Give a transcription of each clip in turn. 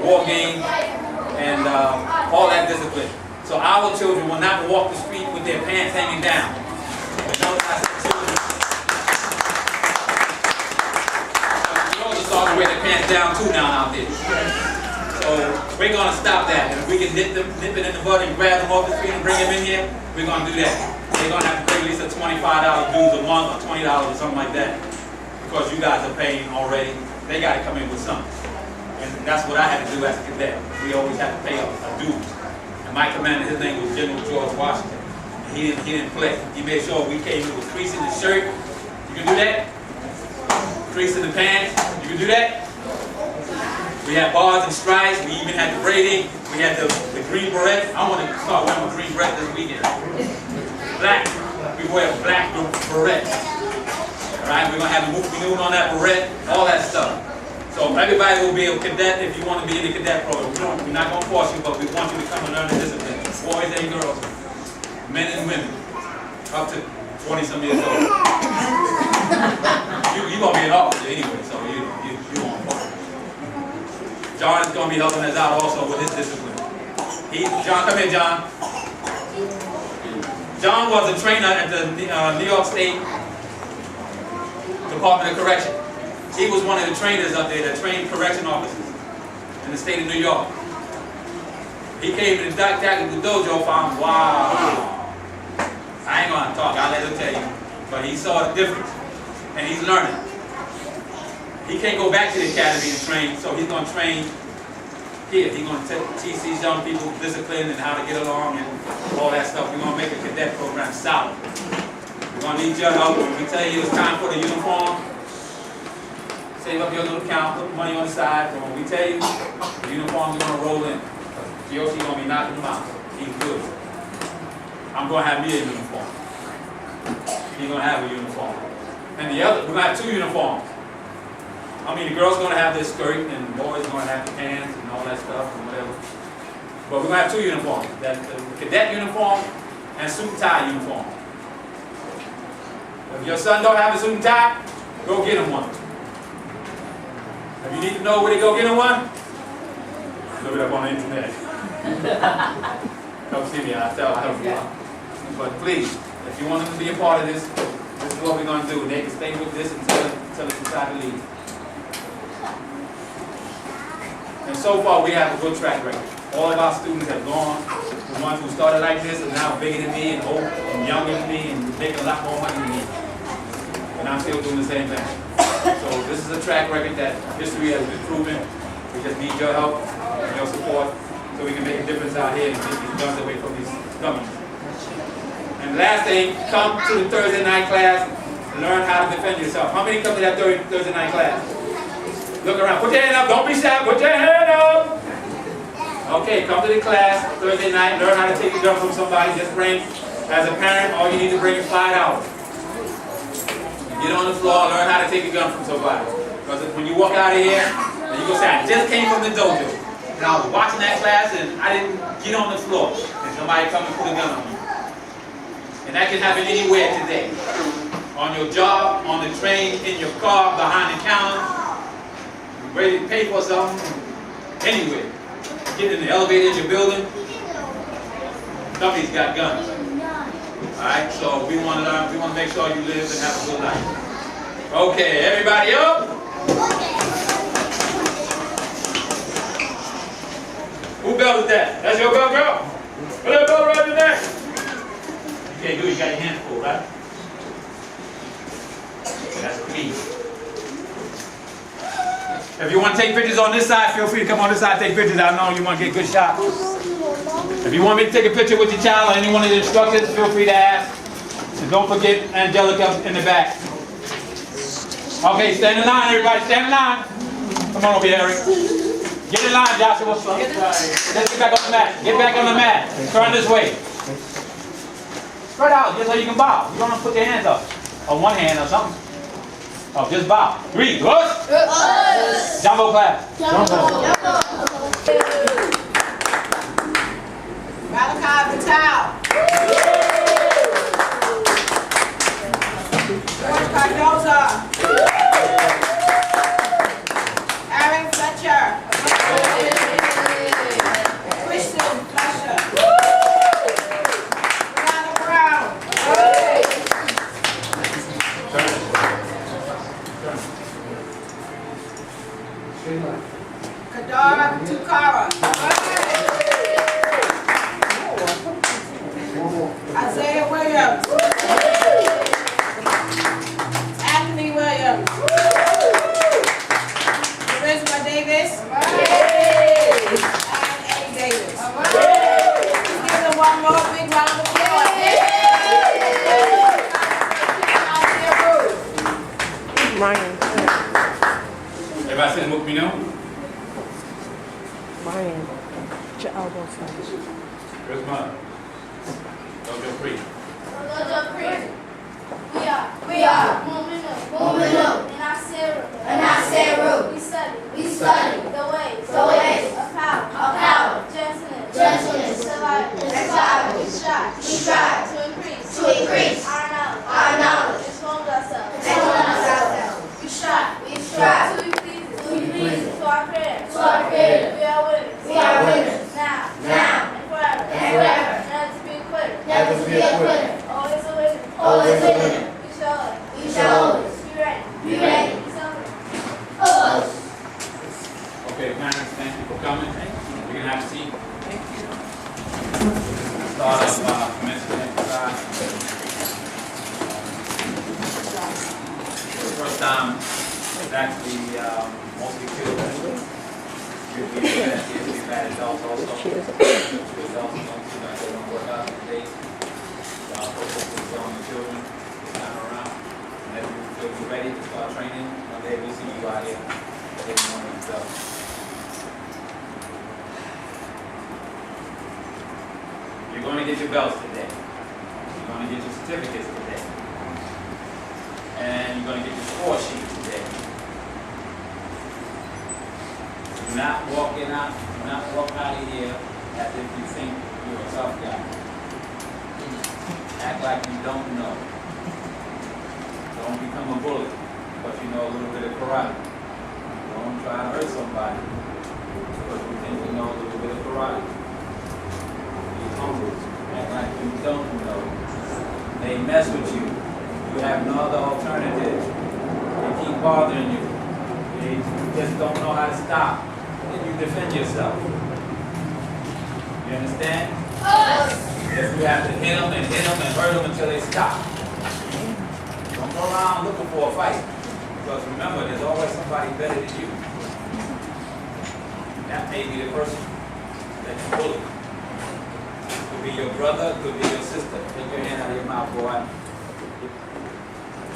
war games, and all that discipline. So our children will not walk the street with their pants hanging down. But notice I said children. You also start to wear their pants down too now out there. So we're going to stop that. And if we can nip it in the bud and grab them off the street and bring them in here, we're going to do that. They're going to have to pay at least a $25 dues a month or $20 or something like that. Because you guys are paying already. They got to come in with something. And that's what I had to do as a cadet. We always had to pay a dues. And my commander, his name was General George Washington. And he didn't play. He made sure we came in with crease in the shirt. You can do that? Crease in the pants. You can do that? We had bars and stripes. We even had the braiding. We had the green beret. I want to start wearing my green beret this weekend. Black. We wear black berets. Alright, we're going to have the noon on that beret, all that stuff. So everybody will be a cadet if you want to be in the cadet program. We're not going to force you, but we want you to come and learn the discipline. Boys and girls, men and women, up to 20-some years old. You're going to be an officer anyway, so you won't fall. John is going to be helping us out also with his discipline. John, come here, John. John was a trainer at the New York State Department of Correction. He was one of the trainers up there that trained correction officers in the state of New York. He came in the tactical dojo, found, wow. I ain't gonna talk, I'll let him tell you. But he saw the difference, and he's learning. He can't go back to the academy and train, so he's gonna train here. He's gonna teach these young people discipline and how to get along and all that stuff. We're gonna make a cadet program solid. We're going to need your help. When we tell you it's time for the uniform, save up your little account, put the money on the side. But when we tell you the uniform is going to roll in, Yoshi is going to be knocking them out. He's good. I'm going to have me a uniform. He's going to have a uniform. And the other, we're going to have two uniforms. I mean, the girls are going to have their skirt and the boys are going to have the pants and all that stuff and whatever. But we're going to have two uniforms. That's the cadet uniform and suit and tie uniform. If your son don't have a suit and tie, go get him one. If you need to know where to go get him one, look it up on the internet. Come see me, I'll help you out. But please, if you want them to be a part of this, this is what we're going to do. They can stay with this until it's decided to leave. And so far, we have a good track record. All of our students have gone. The ones who started like this are now bigger than me and older and younger than me and making a lot more money than me. And I'm still doing the same thing. So this is a track record that history has been proven. We just need your help and your support so we can make a difference out here and take these guns away from these governments. And last thing, come to the Thursday night class and learn how to defend yourself. How many come to that Thursday night class? Look around. Put your hand up. Don't be shy. Put your hand up. Okay, come to the class Thursday night. Learn how to take a gun from somebody. Just bring, as a parent, all you need to bring is $5. Get on the floor, learn how to take a gun from somebody. Because when you walk out of here, and you go say, I just came from the dojo. And I was watching that class and I didn't get on the floor. And somebody come and put a gun on you. And that can happen anywhere today. On your job, on the train, in your car, behind the counter. Ready to pay for something. Anywhere. Get in the elevator in your building. Somebody's got guns. Alright, so we want to make sure you live and have a good life. Okay, everybody up? Who belt is that? That's your belt, girl? Put that belt right in there. You can't do it, you got your hands full, right? That's clean. If you want to take pictures on this side, feel free to come on this side and take pictures. I know you want to get good shots. If you want me to take a picture with your child or any one of the instructors, feel free to ask. And don't forget Angelica in the back. Okay, stand in line, everybody. Stand in line. Come on over here, Eric. Get in line, Joshua. Let's get back on the mat. Get back on the mat. Turn this way. Spread out just so you can bow. You don't want to put your hands up. Or one hand or something. Oh, just bow. 3, good? Jumbo clap. Jumbo. Malachi Patel. George Cardoza. Aaron Fletcher. Kadara Tukara. Isaiah Williams. Anthony Williams. Charisma Davis. And Eddie Davis. Give them one more big round of applause. Ryan. Everybody say the book me know? Ryan. Put your elbow first. Where's mine? Dojo free. Dojo free. We are moving up. And I say root. We study the ways of power, gentleness, survival. We strive to increase our knowledge, expose ourselves. We strive to be pleasing to our Creator. We are winners. Now and forever. Never to be a quitter. Always a winner. We shall always be ready. Okay, parents, thank you for coming. You can have a seat. Thank you. Start of commencement exercise. For the first time, it's actually mostly children. We've had adults also. Adults don't seem like they don't work out today. Focus is on the children this time around. And as we feel ready to start training, one day we'll see you out here. Every morning, so. You're going to get your belts today. You're going to get your certificates today. And you're going to get your score sheet today. Do not walk out of here as if you think you're a tough guy. Act like you don't know. Don't become a bully, but you know a little bit of karate. Don't try to hurt somebody, because you think you know a little bit of karate. Be humble. Act like you don't know. They mess with you. You have no other alternative. They keep bothering you. They just don't know how to stop. And you defend yourself. You understand? If you have to hit them and hurt them until they stop. Don't go around looking for a fight. Because remember, there's always somebody better than you. That may be the person that you bully. Could be your brother, could be your sister. Take your hand out of your mouth, boy.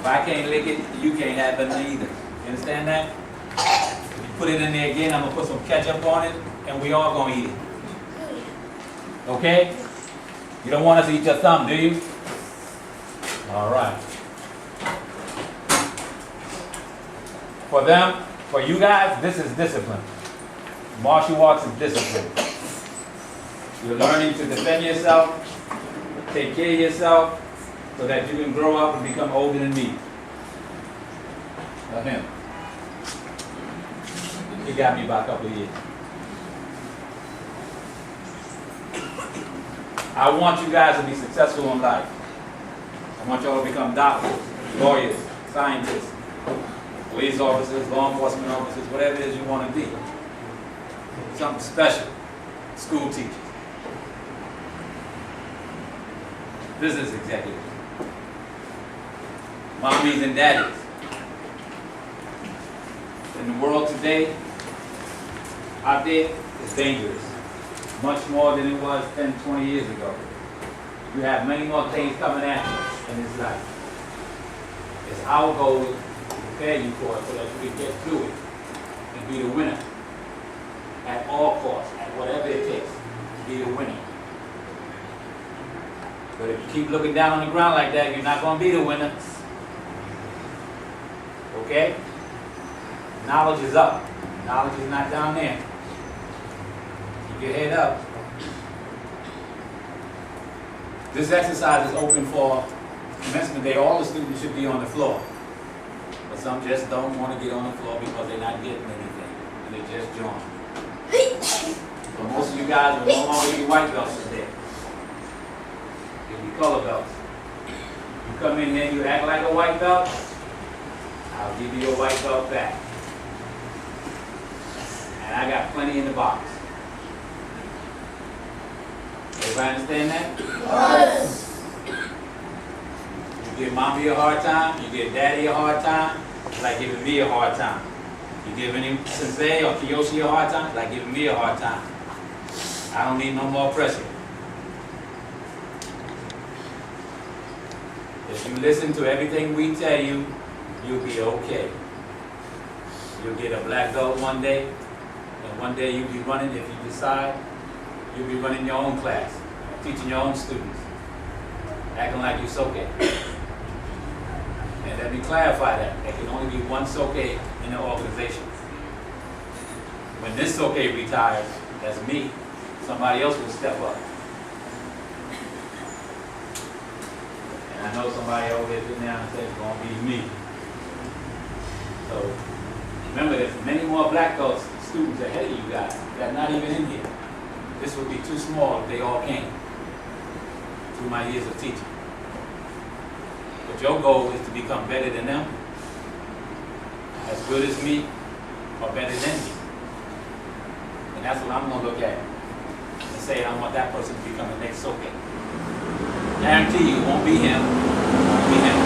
If I can't lick it, you can't have it either. You understand that? If you put it in there again, I'm going to put some ketchup on it, and we all going to eat it. Okay? You don't want us to eat your thumb, do you? All right. For them, for you guys, this is discipline. Martial arts is discipline. You're learning to defend yourself, take care of yourself, so that you can grow up and become older than me. Not him. He got me by a couple of years. I want you guys to be successful in life. I want y'all to become doctors, lawyers, scientists, police officers, law enforcement officers, whatever it is you want to be. Something special. School teachers. Business executives. Mommies and daddies. In the world today, out there, it's dangerous. Much more than it was 10, 20 years ago. You have many more things coming at you in this life. It's our goal to prepare you for it so that you can get through it and be the winner at all costs, at whatever it takes to be the winner. But if you keep looking down on the ground like that, you're not going to be the winner. Okay? Knowledge is up. Knowledge is not down there. Keep your head up. This exercise is open for commencement day. All the students should be on the floor. But some just don't want to get on the floor because they're not getting anything. And they just join. But most of you guys will no longer be white belts today. You'll be color belts. You come in here and you act like a white belt, I'll give you your white belt back. I got plenty in the box. Everybody understand that? Yes. You give mommy a hard time, you give daddy a hard time, it's like giving me a hard time. You give any sensei or Kiyoshi a hard time, it's like giving me a hard time. I don't need no more pressure. If you listen to everything we tell you, you'll be okay. You'll get a black belt one day, and one day you'll be running, if you decide, you'll be running your own class, teaching your own students, acting like you Soke. And let me clarify that. There can only be one Soke in the organization. When this Soke retires, that's me, somebody else will step up. And I know somebody over there sitting down and said it's going to be me. So remember, there's many more black belt students ahead of you guys that are not even in here. This would be too small if they all came through my years of teaching. But your goal is to become better than them, as good as me, or better than me. And that's what I'm going to look at and say I want that person to become the next Soke. Guarantee you, it won't be him. It won't be him.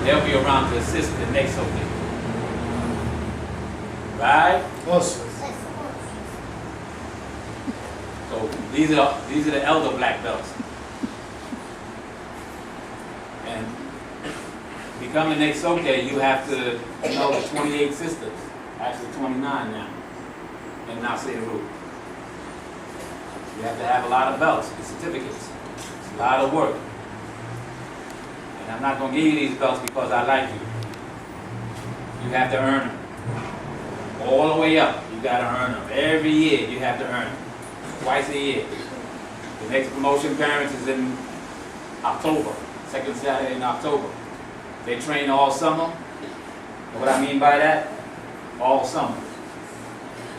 They'll be around to assist the next Soke. Right? Yes. So these are the elder black belts. And become the next Soke, you have to know the 28 sisters, actually 29 now, in Nasiru. You have to have a lot of belts and certificates. It's a lot of work. And I'm not going to give you these belts because I like you. You have to earn them. All the way up, you got to earn them. Every year, you have to earn them. Twice a year. The next promotion parents is in October, second Saturday in October. They train all summer. And what I mean by that? All summer.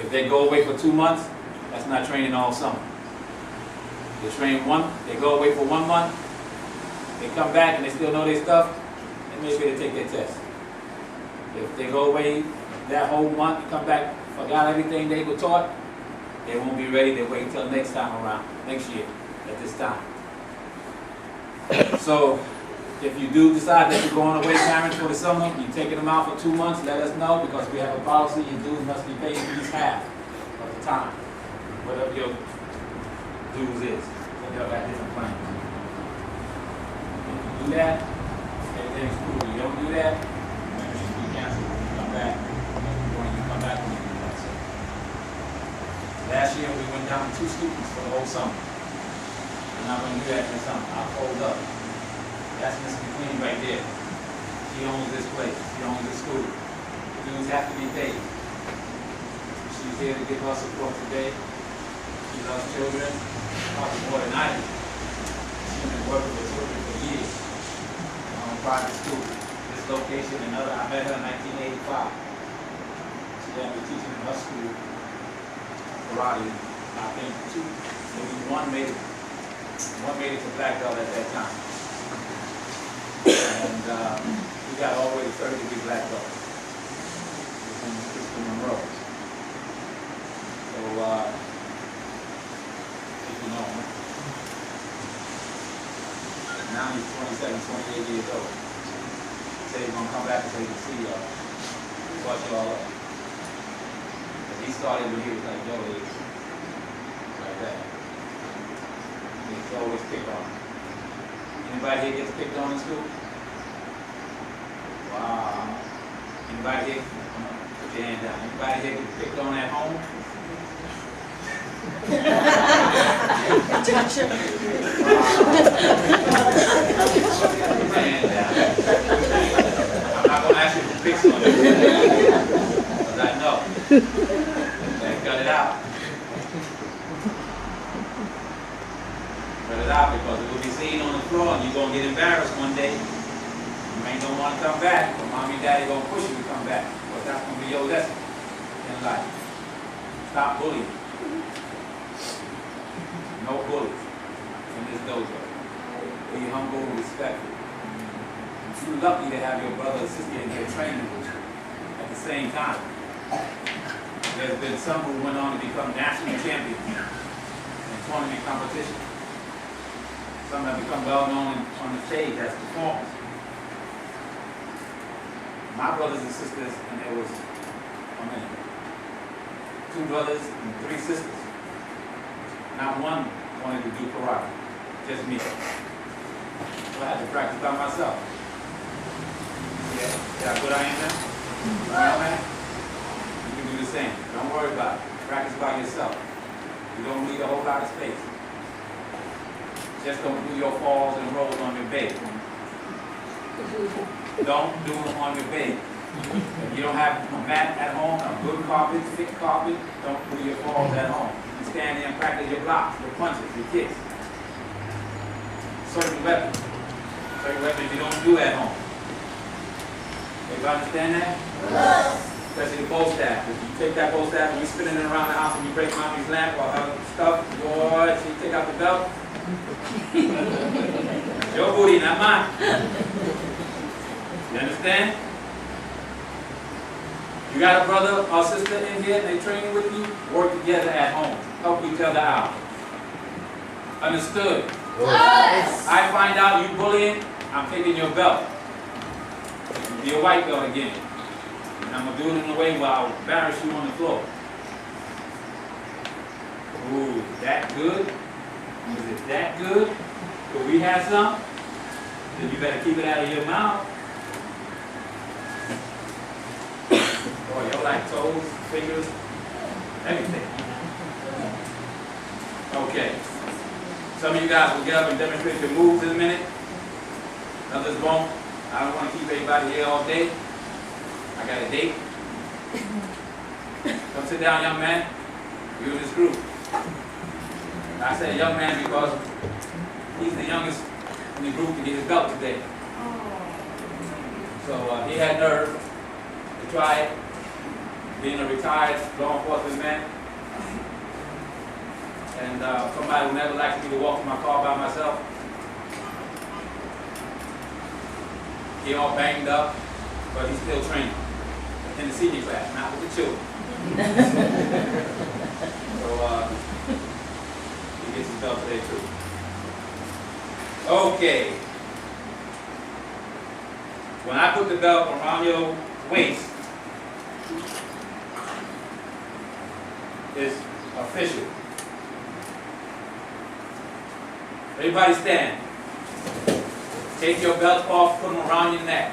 If they go away for 2 months, that's not training all summer. They train they go away for 1 month, they come back and they still know their stuff, and maybe they take their test. If they go away that whole month and come back, forgot everything they were taught, they won't be ready. They wait until next time around, next year, at this time. So, if you do decide that you're going away, parents, for the summer, you're taking them out for 2 months, let us know, because we have a policy, your dues must be paid at least half of the time, whatever your dues is. So they'll have different plans. If you do that, everything's cool. You don't do that, membership will be canceled. You come back, when you come back, when you come back. Last year we went down 2 students for the whole summer. I'm not going to do that this summer. I'll fold up. That's Miss McQueen right there. She owns this place. She owns this school. Dues have to be paid. She's here to give us support today. She loves children, probably more than I do. She's been working with children for years. On private school. This location and other, I met her in 1985. She had been teaching in her school karate. I think 2, maybe one made it to black belt at that time. And we got all the way to 30-degree black belt. It's in Monroe. So, if you know him. Now he's 27, 28 years old. He said he's going to come back and say he can see y'all. Watch y'all up. But he started when he was like your age. Like that. He's always picked on. Anybody here gets picked on in school? Wow. Anybody here? Put your hand down. Anybody here gets picked on at home? Touch him. Put your hand down. I'm not going to ask you to pick on you. Because I know. Okay, cut it out. Cut it out because it will be seen on the floor and you're going to get embarrassed one day. You may don't want to come back, but mommy and daddy going to push you to come back. Because that's going to be your lesson in life. Stop bullying. No bullies in this dojo. Be humble and respectful. You're lucky to have your brother and sister in here training with you at the same time. there's been some who went on to become national champions in tournament competition. Some have become well known on the stage as performers. My brothers and sisters, and there was 2 brothers and 3 sisters. Not one wanted to do karate, just me. So I had to practice by myself. Yeah, see how good I am now? Well, man, you can do the same. Don't worry about it. Practice by yourself. You don't need a whole lot of space. Just don't do your falls and rolls on your bed. Don't do them on your bed. If you don't have a mat at home, a good carpet, thick carpet, don't do your falls at home. You stand there and practice your blocks, your punches, your kicks. Certain weapons you don't do at home. Everybody understand that? Yes. Especially the bow staff. If you take that bow staff and you spinning it around the house and you break mommy's lamp or other stuff, boy, so you take out the belt. Your booty, not mine. You understand? You got a brother or sister in here and they training with you, work together at home. Help each other out. Understood? Yes. I find out you bullying, I'm taking your belt. You'll be a white belt again. And I'm going to do it in a way where I'll embarrass you on the floor. Ooh, that good? Is it that good? Could we have some? Then you better keep it out of your mouth. Boy, you like toes, fingers, everything. Okay. Some of you guys will get up and demonstrate your moves in a minute. Others won't. I don't want to keep everybody here all day. I got a date. Come sit down, young man. You in this group. I say young man because he's the youngest in the group to get his belt today. So he had nerve to try it, being a retired law enforcement man. And somebody who never likes me to walk in my car by myself. He all banged up, but he's still training in the senior class, not with the children. So he gets his belt today too. Okay. When I put the belt around your waist, it's official. Everybody stand. Take your belt off, put them around your neck.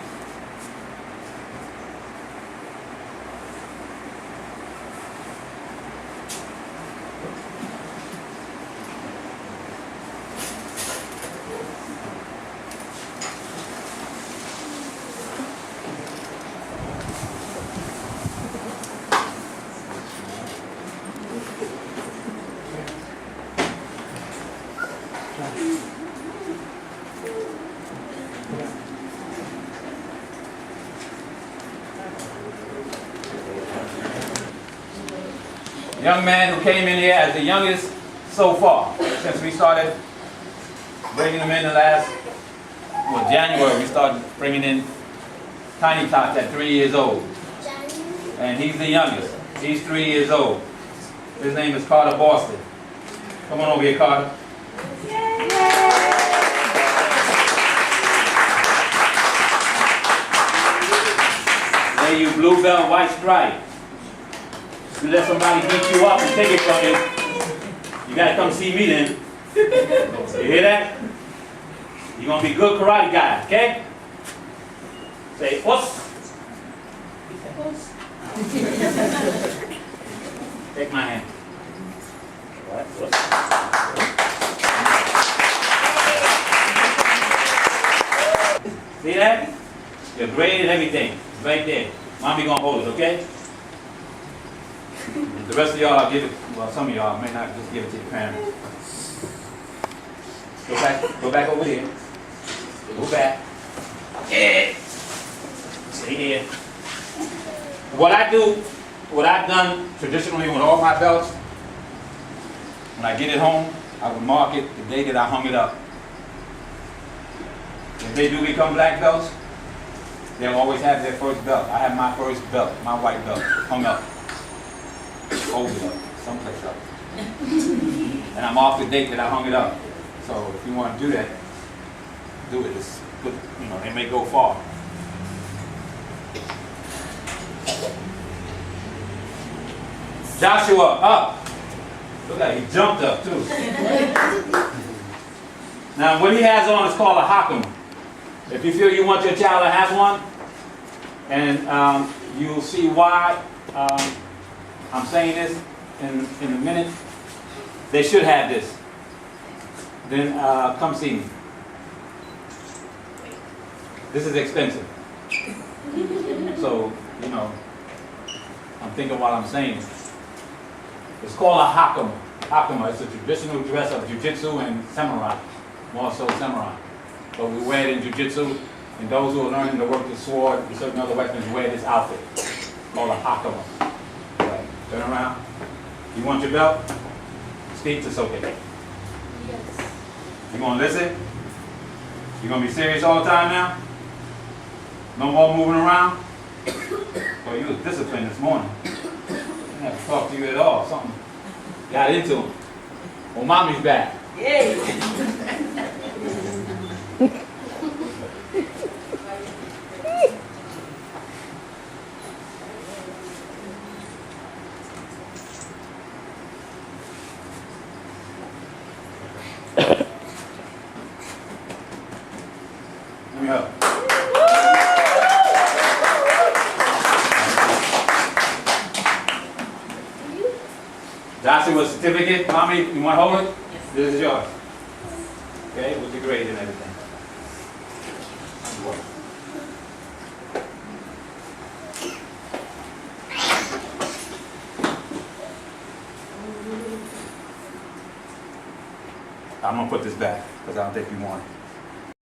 Young man who came in here as the youngest so far, since we started bringing them in the last, January, we started bringing in Tiny Tots at 3 years old. And he's the youngest. He's 3 years old. His name is Carter Boston. Come on over here, Carter. There you blue belt, white stripe. You let somebody beat you up and take it from you, you gotta come see me then. You hear that? You're gonna be good karate guy, okay? Say, "Uss." Take my hand. See that? Your grade and everything. It's right there. Mommy gonna hold it, okay? The rest of y'all, I'll give it, well, some of y'all may not just give it to your parents. Go back over here. Go back. Yeah. Stay here. What I've done traditionally with all my belts, when I get it home, I would mark it the day that I hung it up. If they do become black belts, they'll always have their first belt. I have my first belt, my white belt, hung up. hold it up, someplace up. And I'm off the date that I hung it up. So if you want to do that, do it. It's good, you know, it may go far. Joshua, up. Look at he jumped up too. Now what he has on is called a hakum. If you feel you want your child to have one, and you'll see why I'm saying this in a minute, they should have this. Then come see me. This is expensive. So, you know, I'm thinking while I'm saying it. It's called a hakama. Hakama is a traditional dress of jiu-jitsu and samurai, more so samurai. But we wear it in jiu-jitsu, and those who are learning to work the sword and certain other weapons wear this outfit. It's called a hakama. Right. Turn around. You want your belt? Speak to Soke. Yes. You gonna listen? You gonna be serious all the time now? No more moving around? Oh, you was disciplined this morning. I didn't have to talk to you at all. Something got into him. Well, mommy's back. Yay. Let me help. Joshua's certificate. Mommy, you want to hold it? Yes. This is yours. Okay, with your grade and everything. I'm going to put this back because I don't think you want it.